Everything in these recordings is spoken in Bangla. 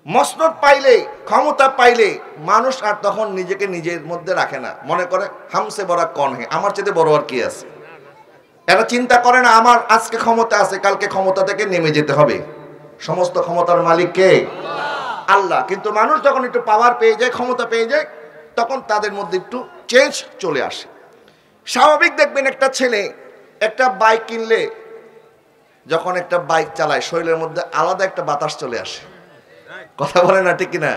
মসনদ পাইলে, ক্ষমতা পাইলে মানুষ আর তখন নিজেকে নিজের মধ্যে রাখে না, মনে করে হামসে বড় কন হে, আমার চেয়ে বড় আর কি আছে। এরা চিন্তা করে না আমার আজকে ক্ষমতা আছে, কালকে ক্ষমতা থেকে নেমে যেতে হবে। সমস্ত ক্ষমতার মালিক কে? আল্লাহ। কিন্তু মানুষ যখন একটু পাওয়ার পেয়ে যায়, ক্ষমতা পেয়ে যায়, তখন তাদের মধ্যে একটু চেঞ্জ চলে আসে। স্বাভাবিক দেখবেন একটা ছেলে একটা বাইক কিনলে, যখন একটা বাইক চালায় শরীরের মধ্যে আলাদা একটা বাতাস চলে আসে। কথা বলে না ঠিক কিনা?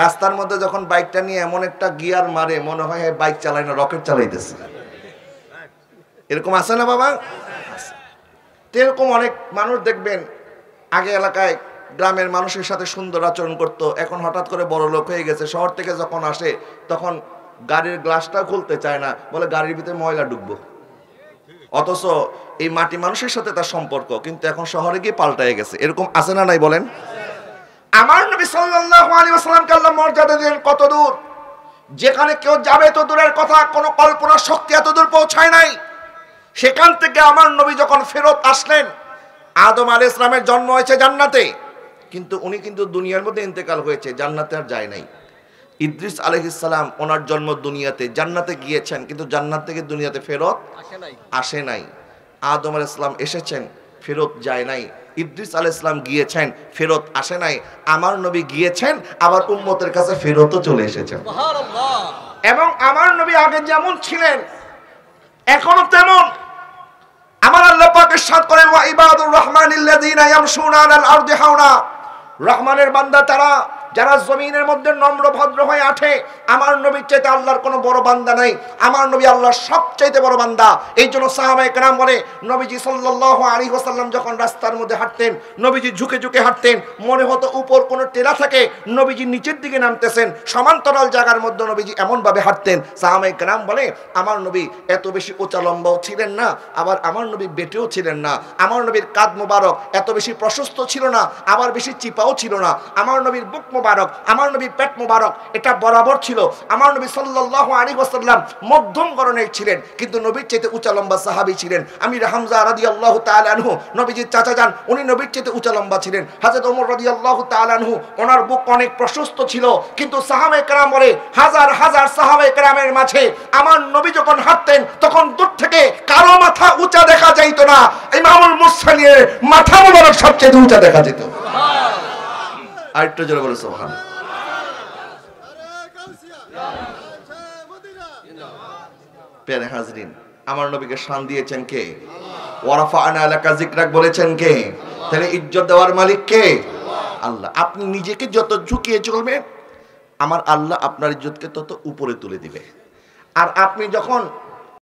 রাস্তার মধ্যে যখন বাইকটা নিয়ে এমন একটা গিয়ার মারে, মনে হয় বাইক চালায় না, রকেট চালাইতেছে। এরকম আছে না বাবা? এরকম অনেক মানুষ দেখবেন আগে এলাকায় গ্রামের মানুষের সাথে সুন্দর আচরণ করত, এখন হঠাৎ করে বড় লোক হয়ে গেছে। শহর থেকে যখন আসে তখন গাড়ির গ্লাসটা খুলতে চায় না, বলে গাড়ির ভিতরে ময়লা ঢুকবো। অথচ এই মাটি মানুষের সাথে তার সম্পর্ক, কিন্তু এখন শহরে গিয়ে পাল্টায় গেছে। এরকম আছে না নাই বলেন? আমার নবী সাল্লাল্লাহু আলাইহি ওয়াসাল্লামকে আল্লাহ মর্যাদা দিলেন কত দূর, যেখানে কেউ যাবে তো দূরের কথা, কোনো কল্পনার শক্তি এত দূর পৌঁছায় নাই। সেখান থেকে আমার নবী যখন ফেরত আসলেন, আদম আলাইহিস সালামের জন্ম হয়েছে জান্নাতে, কিন্তু উনি কিন্তু দুনিয়ার মধ্যে ইন্তেকাল হয়েছে, জান্নাতে আর যায় নাই। ইদ্রিস আলাইহিস সালাম ওনার জন্ম দুনিয়াতে, জান্নাতে গিয়েছেন, কিন্তু জান্নাত থেকে দুনিয়াতে ফেরত আসে নাই। আদম আলাইহিস সালাম এসেছেন, ফেরত যায় নাই। ইদ্রিস আলাইহিস সালাম গিয়েছেন, ফেরত আসে নাই। আমার নবী গিয়েছেন, আবার উম্মতের কাছে ফেরতও চলে এসেছেন। সুবহানাল্লাহ। এবং আমার নবী আগে যেমন ছিলেন এখনো তেমন। আমার আল্লাহ পাক ইরশাদ করেন, ওয়া ইবাদুর রহমানিল্লাযীনা ইয়ামশুনা আলাল আরদি হাওনা, রহমানের বান্দা তারা যারা জমিনের মধ্যে নম্র ভদ্র হয়ে আঠে। আমার নবীর চাইতে আল্লাহর কোনো বড় বান্দা নাই, আমার নবী আল্লাহর সবচাইতে বড় বান্দা। এই জন্য সাহাবায়ে কেরাম বলে, নবীজি সাল্লাল্লাহু আলাইহি ওয়াসাল্লাম যখন রাস্তার মধ্যে হাঁটতেন, নবীজি ঝুঁকে ঝুঁকে হাঁটতেন, মনে হতো উপর কোনো টেরা থেকে নবীজি নিচের দিকে নামতেছেন। সমান্তরাল জায়গার মধ্যে নবীজি এমনভাবে হাঁটতেন, সাহাবায়ে কেরাম বলে আমার নবী এত বেশি উঁচা লম্বাও ছিলেন না, আবার আমার নবী বেটেও ছিলেন না। আমার নবীর কাঁধ মোবারক এত বেশি প্রশস্ত ছিল না, আবার বেশি চিপাও ছিল না। আমার নবীর বুক মোবারক, আমার নবীর পেট মোবারক এটা বরাবর ছিল। আমার নবী সাল্লাল্লাহু আলাইহি ওয়াসাল্লাম মধ্যম গড়নের ছিলেন, কিন্তু নবীর চাইতে উঁচা লম্বা সাহাবী ছিলেন। আমির হামজা রাদিয়াল্লাহু তাআলা আনহু, নবীজির চাচা যান, উনি নবীর চাইতে উঁচা লম্বা ছিলেন। হযরত ওমর রাদিয়াল্লাহু তাআলা আনহু, ওনার বুক অনেক প্রশস্ত ছিল। কিন্তু সাহাবায়ে কেরাম বলে, হাজার হাজার সাহাবায়ে কেরামের মাঝে আমার নবী যখন হাঁটতেন, তখন দূর থেকে কারো মাথা উঁচা দেখা যাইতো না, ইমামুল মুরসালিনের মাথা মোবারক সবচেয়ে উঁচা দেখা যেত। আরেকটু জোরে বলো সুবহানাল্লাহ। প্রিয় হাজরিন, আমার নবীকে শান দিয়েছেন কে? ওয়া রাফা'না লাকা যিকরাক বলেছেন কে? তাহলে ইজ্জত দেওয়ার মালিক কে? আল্লাহ। আপনি নিজেকে যত ঝুঁকিয়ে চলবেন, আমার আল্লাহ আপনার ইজ্জতকে তত উপরে তুলে দিবে। আর আপনি যখন